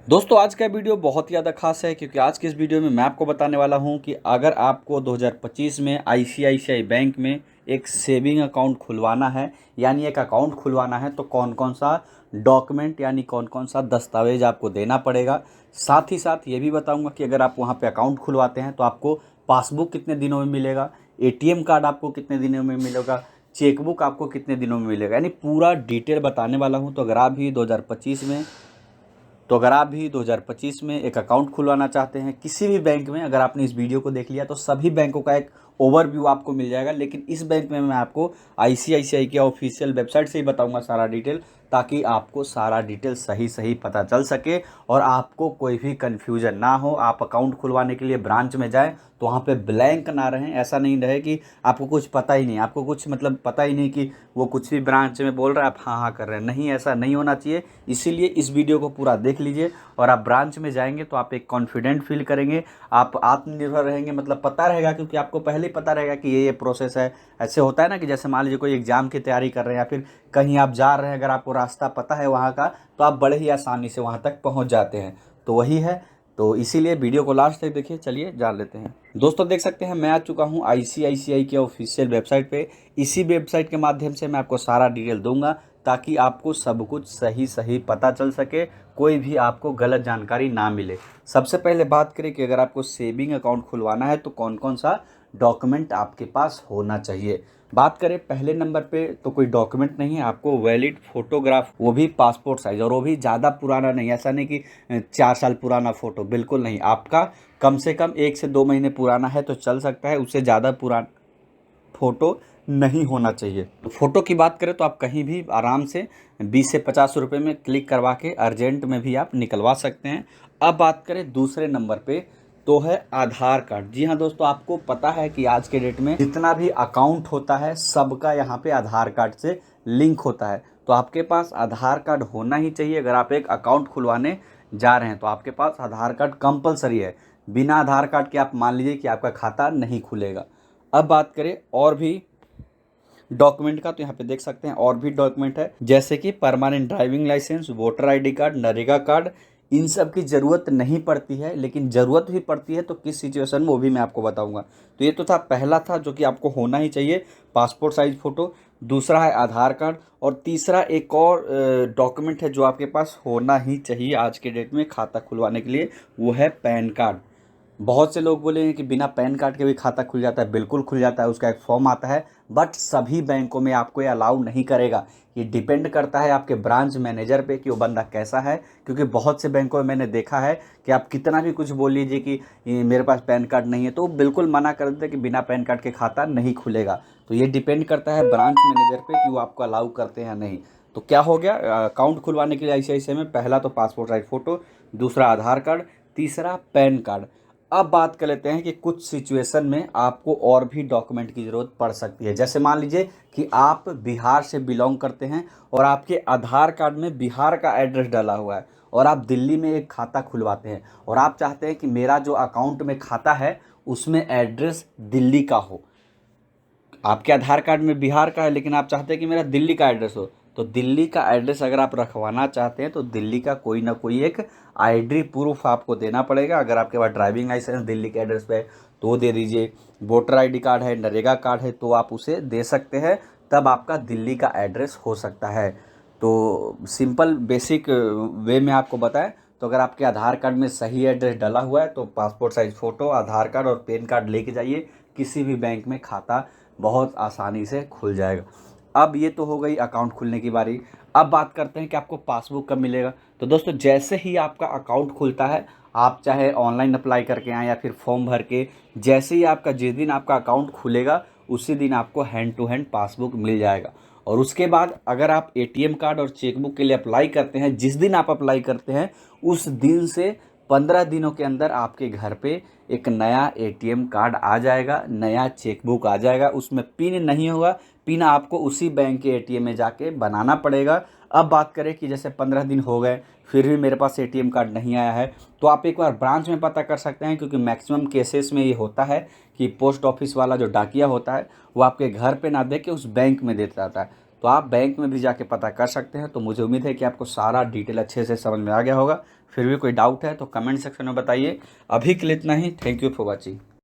दोस्तों आज का वीडियो बहुत ही ज़्यादा खास है क्योंकि आज के इस वीडियो में मैं आपको बताने वाला हूं कि अगर आपको 2025 में आईसीआईसीआई बैंक में एक सेविंग अकाउंट खुलवाना है यानी एक अकाउंट खुलवाना है तो कौन कौन सा डॉक्यूमेंट यानी कौन कौन सा दस्तावेज आपको देना पड़ेगा। साथ ही साथ ये भी बताऊंगा कि अगर आप वहां पे अकाउंट खुलवाते हैं तो आपको पासबुक कितने दिनों में मिलेगा, एटीएम कार्ड आपको कितने दिनों में मिलेगा, चेकबुक आपको कितने दिनों में मिलेगा, यानी पूरा डिटेल बताने वाला हूँ। तो अगर आप भी 2025 में एक अकाउंट खुलवाना चाहते हैं किसी भी बैंक में, अगर आपने इस वीडियो को देख लिया तो सभी बैंकों का एक ओवरव्यू आपको मिल जाएगा। लेकिन इस बैंक में मैं आपको आईसीआईसीआई की ऑफिशियल वेबसाइट से ही बताऊंगा सारा डिटेल, ताकि आपको सारा डिटेल सही सही पता चल सके और आपको कोई भी कन्फ्यूजन ना हो। आप अकाउंट खुलवाने के लिए ब्रांच में जाएं तो वहाँ पे ब्लैंक ना रहें, ऐसा नहीं रहे कि आपको कुछ पता ही नहीं, आपको कुछ मतलब पता ही नहीं कि वो कुछ भी ब्रांच में बोल रहा है आप हाँ हाँ कर रहे हैं। नहीं, ऐसा नहीं होना चाहिए। इसीलिए इस वीडियो को पूरा देख लीजिए और आप ब्रांच में जाएंगे तो आप एक कॉन्फिडेंट फील करेंगे, आप आत्मनिर्भर रहेंगे, मतलब पता रहेगा क्योंकि आपको पहले ही पता रहेगा कि ये प्रोसेस है। ऐसे होता है ना कि जैसे मान लीजिए कोई एग्जाम की तैयारी कर रहे हैं या फिर कहीं आप जा रहे हैं, अगर आपको रास्ता पता है वहाँ का तो आप बड़े ही आसानी से वहाँ तक पहुँच जाते हैं। तो वही है, तो इसीलिए वीडियो को लास्ट तक देखिए। चलिए जान लेते हैं। दोस्तों देख सकते हैं मैं आ चुका हूँ आईसीआईसीआई के ऑफिशियल वेबसाइट पे। इसी वेबसाइट के माध्यम से मैं आपको सारा डिटेल दूंगा ताकि आपको सब कुछ सही सही पता चल सके, कोई भी आपको गलत जानकारी ना मिले। सबसे पहले बात करें कि अगर आपको सेविंग अकाउंट खुलवाना है तो कौन कौन सा डॉक्यूमेंट आपके पास होना चाहिए। बात करें पहले नंबर पे तो कोई डॉक्यूमेंट नहीं है, आपको वैलिड फोटोग्राफ, वो भी पासपोर्ट साइज, और वो भी ज़्यादा पुराना नहीं, ऐसा नहीं कि 4 साल पुराना फ़ोटो, बिल्कुल नहीं। आपका कम से कम 1 से 2 महीने पुराना है तो चल सकता है, उससे ज़्यादा पुराना फ़ोटो नहीं होना चाहिए। तो फ़ोटो की बात करें तो आप कहीं भी आराम से 20 से 50 रुपये में क्लिक करवा के अर्जेंट में भी आप निकलवा सकते हैं। अब बात करें दूसरे नंबर पे तो है आधार कार्ड। जी हाँ दोस्तों, आपको पता है कि आज के डेट में जितना भी अकाउंट होता है सबका यहाँ पे आधार कार्ड से लिंक होता है। तो आपके पास आधार कार्ड होना ही चाहिए। अगर आप एक अकाउंट खुलवाने जा रहे हैं तो आपके पास आधार कार्ड कंपलसरी है। बिना आधार कार्ड के आप मान लीजिए कि आपका खाता नहीं खुलेगा। अब बात करें और भी डॉक्यूमेंट का तो यहाँ पे देख सकते हैं और भी डॉक्यूमेंट है, जैसे कि permanent driving licence, voter ID card, NREGA card. इन सब की ज़रूरत नहीं पड़ती है, लेकिन ज़रूरत भी पड़ती है तो किस सिचुएशन में वो भी मैं आपको बताऊंगा। तो ये तो था पहला था जो कि आपको होना ही चाहिए, पासपोर्ट साइज फ़ोटो। दूसरा है आधार कार्ड और तीसरा एक और डॉक्यूमेंट है जो आपके पास होना ही चाहिए आज के डेट में खाता खुलवाने के लिए, वो है पैन कार्ड। बहुत से लोग बोलेंगे कि बिना पैन कार्ड के भी खाता खुल जाता है, बिल्कुल खुल जाता है, उसका एक फॉर्म आता है। बट सभी बैंकों में आपको ये अलाउ नहीं करेगा। ये डिपेंड करता है आपके ब्रांच मैनेजर पे कि वो बंदा कैसा है, क्योंकि बहुत से बैंकों में मैंने देखा है कि आप कितना भी कुछ बोल लीजिए कि ये मेरे पास पैन कार्ड नहीं है, तो वो बिल्कुल मना कर देते हैं कि बिना पैन कार्ड के खाता नहीं खुलेगा। तो ये डिपेंड करता है ब्रांच मैनेजर पे कि वो आपको अलाउ करते हैं या नहीं। तो क्या हो गया, अकाउंट खुलवाने के लिए आईसीआईसीआई में पहला तो पासपोर्ट साइज फ़ोटो, दूसरा आधार कार्ड, तीसरा पैन कार्ड। अब बात कर लेते हैं कि कुछ सिचुएशन में आपको और भी डॉक्यूमेंट की ज़रूरत पड़ सकती है। जैसे मान लीजिए कि आप बिहार से बिलोंग करते हैं और आपके आधार कार्ड में बिहार का एड्रेस डाला हुआ है और आप दिल्ली में एक खाता खुलवाते हैं और आप चाहते हैं कि मेरा जो अकाउंट में खाता है उसमें एड्रेस दिल्ली का हो। आपके आधार कार्ड में बिहार का है लेकिन आप चाहते हैं कि मेरा दिल्ली का एड्रेस हो। तो दिल्ली का एड्रेस अगर आप रखवाना चाहते हैं तो दिल्ली का कोई ना कोई एक आईडी प्रूफ आपको देना पड़ेगा। अगर आपके पास ड्राइविंग लाइसेंस दिल्ली के एड्रेस पे है तो वो दे दीजिए, वोटर आईडी कार्ड है, नरेगा कार्ड है तो आप उसे दे सकते हैं, तब आपका दिल्ली का एड्रेस हो सकता है। तो सिंपल बेसिक वे में आपको बताएं तो अगर आपके आधार कार्ड में सही एड्रेस डला हुआ है तो पासपोर्ट साइज फ़ोटो, आधार कार्ड और पैन कार्ड लेके जाइए, किसी भी बैंक में खाता बहुत आसानी से खुल जाएगा। अब ये तो हो गई अकाउंट खुलने की बारी। अब बात करते हैं कि आपको पासबुक कब मिलेगा। तो दोस्तों जैसे ही आपका अकाउंट खुलता है, आप चाहे ऑनलाइन अप्लाई करके आएँ या फिर फॉर्म भर के, जैसे ही आपका जिस दिन आपका अकाउंट खुलेगा उसी दिन आपको हैंड टू हैंड पासबुक मिल जाएगा। और उसके बाद अगर आप एटीएम कार्ड और चेकबुक के लिए अप्लाई करते हैं, जिस दिन आप अप्लाई करते हैं उस दिन से 15 दिनों के अंदर आपके घर पे एक नया एटीएम कार्ड आ जाएगा, नया चेकबुक आ जाएगा। उसमें पिन नहीं होगा, पिन आपको उसी बैंक के एटीएम में जाके बनाना पड़ेगा। अब बात करें कि जैसे 15 दिन हो गए फिर भी मेरे पास एटीएम कार्ड नहीं आया है, तो आप एक बार ब्रांच में पता कर सकते हैं, क्योंकि मैक्सिमम केसेस में ये होता है कि पोस्ट ऑफिस वाला जो डाकिया होता है वो आपके घर पे ना दे के उस बैंक में देता रहता है। तो आप बैंक में भी जाके पता कर सकते हैं। तो मुझे उम्मीद है कि आपको सारा डिटेल अच्छे से समझ में आ गया होगा। फिर भी कोई डाउट है तो कमेंट सेक्शन में बताइए। अभी के लिए इतना ही। Thank you for watching.